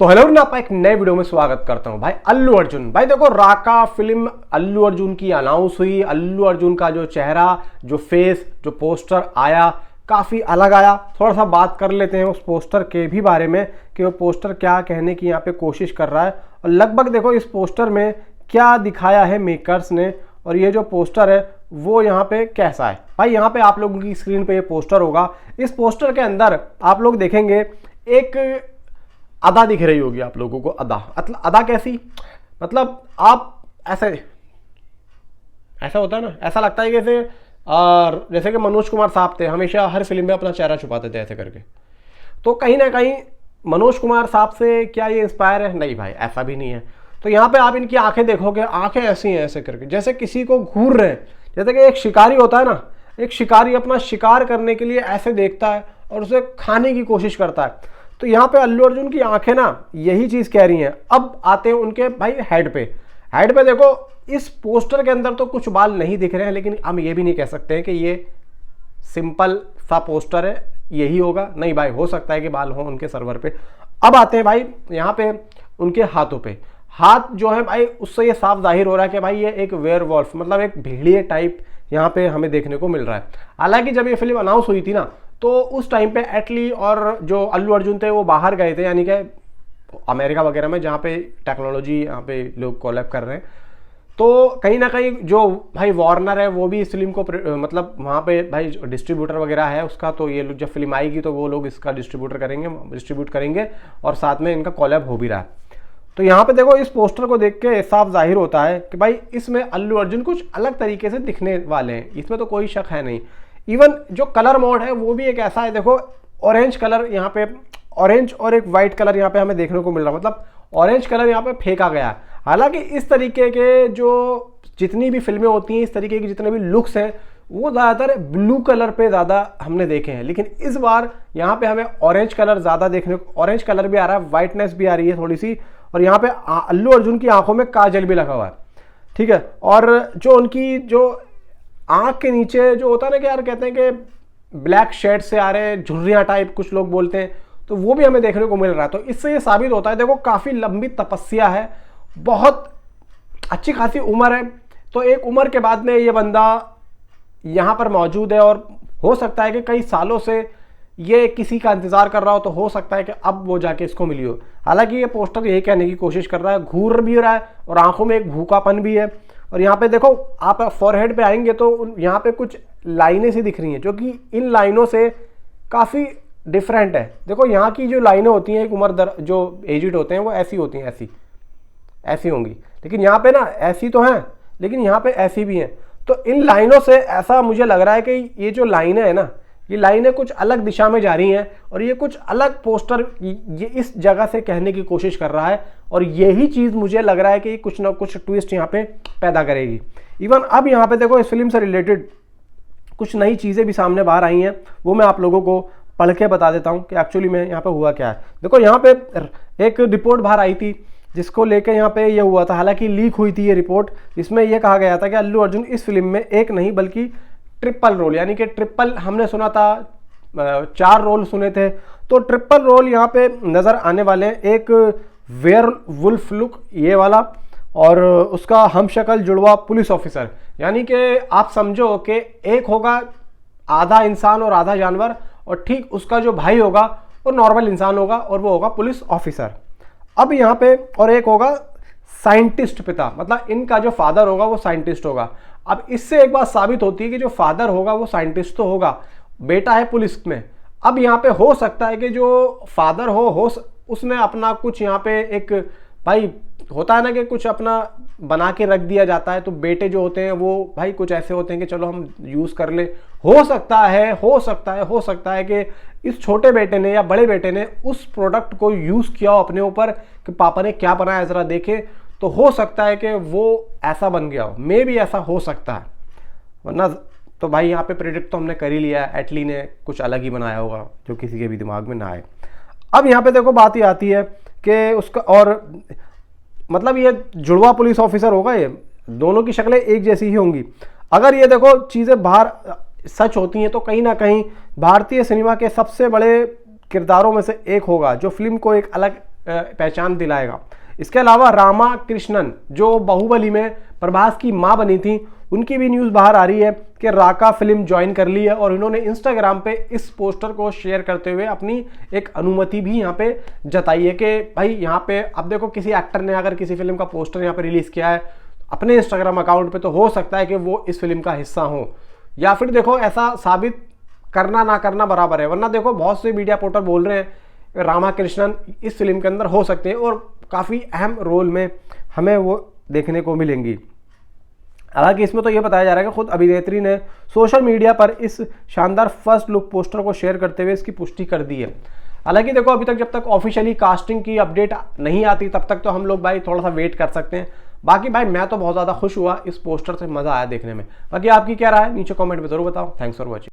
तो हेलो ना, आप एक नए वीडियो में स्वागत करता हूं। भाई अल्लू अर्जुन, भाई देखो राका फिल्म अल्लू अर्जुन की अनाउंस हुई। अल्लू अर्जुन का जो चेहरा, जो फेस, जो पोस्टर आया काफी अलग आया। थोड़ा सा बात कर लेते हैं उस पोस्टर के भी बारे में कि वो पोस्टर क्या कहने की यहाँ पे कोशिश कर रहा है और लगभग देखो इस पोस्टर में क्या दिखाया है मेकर्स ने और ये जो पोस्टर है वो यहाँ पे कैसा है। भाई यहाँ पे आप लोगों की स्क्रीन पे ये पोस्टर होगा। इस पोस्टर के अंदर आप लोग देखेंगे एक अदा दिख रही होगी आप लोगों को। अदा मतलब अदा कैसी, मतलब आप ऐसे ऐसा होता है ना, ऐसा लगता है कि जैसे कि मनोज कुमार साहब थे, हमेशा हर फिल्म में अपना चेहरा छुपाते थे ऐसे करके। तो कहीं ना कहीं मनोज कुमार साहब से क्या ये इंस्पायर है? नहीं भाई, ऐसा भी नहीं है। तो यहाँ पे आप इनकी आंखें देखोगे, आंखें ऐसी हैं ऐसे करके जैसे किसी को घूर रहे हैं। जैसे कि एक शिकारी होता है ना, एक शिकारी अपना शिकार करने के लिए ऐसे देखता है और उसे खाने की कोशिश करता है। तो यहाँ पे अल्लू अर्जुन की आंखें ना यही चीज कह रही हैं। अब आते हैं उनके भाई हेड पे। हेड पे देखो इस पोस्टर के अंदर तो कुछ बाल नहीं दिख रहे हैं, लेकिन हम ये भी नहीं कह सकते हैं कि ये सिंपल सा पोस्टर है, यही होगा। नहीं भाई, हो सकता है कि बाल हो उनके सर्वर पे। अब आते हैं भाई यहाँ पे उनके हाथों पे। हाथ जो है भाई, उससे ये साफ जाहिर हो रहा है कि भाई ये एक वेयरवॉल्फ मतलब एक भेड़िए टाइप यहाँ पे हमें देखने को मिल रहा है। हालांकि जब ये फिल्म अनाउंस हुई थी ना, तो उस टाइम पे एटली और जो अल्लू अर्जुन थे वो बाहर गए थे, यानी कि अमेरिका वगैरह में, जहाँ पे टेक्नोलॉजी यहाँ पे लोग कोलैब कर रहे हैं। तो कहीं ना कहीं जो भाई वार्नर है वो भी इस फिल्म को मतलब वहाँ पे भाई डिस्ट्रीब्यूटर वगैरह है उसका। तो ये लोग जब फिल्म आएगी तो वो लोग इसका डिस्ट्रीब्यूट करेंगे और साथ में इनका कोलैब हो भी रहा है। तो यहाँ पे देखो इस पोस्टर को देख के साफ जाहिर होता है कि भाई इसमें अल्लू अर्जुन कुछ अलग तरीके से दिखने वाले हैं, इसमें तो कोई शक है नहीं। इवन जो कलर मोड है वो भी एक ऐसा है, देखो ऑरेंज कलर यहाँ पे, ऑरेंज और एक वाइट कलर यहाँ पे हमें देखने को मिल रहा है। मतलब ऑरेंज कलर यहाँ पे फेंका गया है। हालांकि इस तरीके के जो जितनी भी फिल्में होती हैं, इस तरीके के जितने भी लुक्स हैं, वो ज़्यादातर ब्लू कलर पे ज़्यादा हमने देखे हैं। लेकिन इस बार यहाँ पे हमें ऑरेंज कलर ज़्यादा देखने को, ऑरेंज कलर भी आ रहा है, वाइटनेस भी आ रही है थोड़ी सी। और यहाँ पे अल्लू अर्जुन की आंखों में काजल भी लगा हुआ है, ठीक है। और जो उनकी जो आंख के नीचे जो होता है ना कि यार कहते हैं कि ब्लैक शेड से आ रहे हैं, झुर्रियाँ टाइप कुछ लोग बोलते हैं, तो वो भी हमें देखने को मिल रहा है। तो इससे ये साबित होता है, देखो काफ़ी लंबी तपस्या है, बहुत अच्छी खासी उम्र है। तो एक उम्र के बाद में ये बंदा यहाँ पर मौजूद है और हो सकता है कि कई सालों से ये किसी का इंतजार कर रहा हो, तो हो सकता है कि अब वो जाके इसको मिली हो। हालांकि ये पोस्टर यही कहने की कोशिश कर रहा है, घूर भी रहा है और आंखों में एक भूखापन भी है। और यहाँ पे देखो आप फॉरहेड पे आएंगे तो यहाँ पे कुछ लाइनें सी दिख रही हैं, जो कि इन लाइनों से काफ़ी डिफरेंट है। देखो यहाँ की जो लाइनें होती हैं, एक उम्र जो एजिड होते हैं वो ऐसी होती हैं, ऐसी होंगी। लेकिन यहाँ पे ना ऐसी तो हैं, लेकिन यहाँ पे ऐसी भी हैं। तो इन लाइनों से ऐसा मुझे लग रहा है कि ये जो लाइनें हैं ना, ये लाइनें कुछ अलग दिशा में जा रही हैं और ये कुछ अलग पोस्टर ये इस जगह से कहने की कोशिश कर रहा है। और यही चीज़ मुझे लग रहा है कि कुछ ना कुछ ट्विस्ट यहाँ पे पैदा करेगी। इवन अब यहाँ पे देखो इस फिल्म से रिलेटेड कुछ नई चीज़ें भी सामने बाहर आई हैं, वो मैं आप लोगों को पढ़ के बता देता हूँ कि एक्चुअली में यहाँ पे हुआ क्या है। देखो यहाँ पे एक रिपोर्ट बाहर आई थी जिसको लेकर यहाँ पे ये हुआ था, हालांकि लीक हुई थी ये रिपोर्ट। इसमें यह कहा गया था कि अल्लू अर्जुन इस फिल्म में एक नहीं बल्कि ट्रिपल रोल, यानी कि ट्रिपल हमने सुना था, 4 रोल सुने थे, तो ट्रिपल रोल यहाँ पे नज़र आने वाले हैं। एक वेयर वुल्फ लुक ये वाला, और उसका हमशक्ल जुड़वा पुलिस ऑफिसर, यानी कि आप समझो कि एक होगा आधा इंसान और आधा जानवर, और ठीक उसका जो भाई होगा वो नॉर्मल इंसान होगा और वो होगा पुलिस ऑफिसर। अब यहाँ पे और एक होगा साइंटिस्ट पिता, मतलब इनका जो फादर होगा वो साइंटिस्ट होगा। अब इससे एक बात साबित होती है कि जो फादर होगा वो साइंटिस्ट तो होगा, बेटा है पुलिस में। अब यहाँ पे हो सकता है कि जो फादर हो उसने अपना कुछ यहाँ पे एक भाई होता है ना कि कुछ अपना बना के रख दिया जाता है, तो बेटे जो होते हैं वो भाई कुछ ऐसे होते हैं कि चलो हम यूज़ कर ले। हो सकता है कि इस छोटे बेटे ने या बड़े बेटे ने उस प्रोडक्ट को यूज़ किया हो अपने ऊपर कि पापा ने क्या बनाया ज़रा देखे, तो हो सकता है कि वो ऐसा बन गया हो, मे भी ऐसा हो सकता है। वरना तो भाई यहाँ पे प्रेडिक्ट तो हमने कर ही लिया है, एटली ने कुछ अलग ही बनाया होगा जो किसी के भी दिमाग में ना आए। अब यहाँ पे देखो बात ही आती है कि उसका, और मतलब ये जुड़वा पुलिस ऑफिसर होगा, ये दोनों की शक्लें एक जैसी ही होंगी। अगर ये देखो चीज़ें बाहर सच होती हैं तो कहीं ना कहीं भारतीय सिनेमा के सबसे बड़े किरदारों में से एक होगा जो फिल्म को एक अलग पहचान दिलाएगा। इसके अलावा रामा कृष्णन जो बाहुबली में प्रभास की मां बनी थी, उनकी भी न्यूज़ बाहर आ रही है कि राका फिल्म ज्वाइन कर ली है और इन्होंने इंस्टाग्राम पे इस पोस्टर को शेयर करते हुए अपनी एक अनुमति भी यहाँ पे जताई है कि भाई यहाँ पे अब देखो किसी एक्टर ने अगर किसी फिल्म का पोस्टर यहाँ पे रिलीज किया है अपने इंस्टाग्राम अकाउंट पे, तो हो सकता है कि वो इस फिल्म का हिस्सा हो, या फिर देखो ऐसा साबित करना ना करना बराबर है। वरना देखो बहुत से मीडिया पोर्टल बोल रहे हैं रामा कृष्णन इस फिल्म के अंदर हो सकते हैं और काफ़ी अहम रोल में हमें वो देखने को मिलेंगी। हालांकि इसमें तो ये बताया जा रहा है कि खुद अभिनेत्री ने सोशल मीडिया पर इस शानदार फर्स्ट लुक पोस्टर को शेयर करते हुए इसकी पुष्टि कर दी है। हालांकि देखो अभी तक जब तक ऑफिशियली कास्टिंग की अपडेट नहीं आती तब तक तो हम लोग भाई थोड़ा सा वेट कर सकते हैं। बाकी भाई मैं तो बहुत ज़्यादा खुश हुआ इस पोस्टर से, मज़ा आया देखने में। बाकी आपकी क्या राय है नीचे कमेंट में ज़रूर बताओ। Thanks for watching.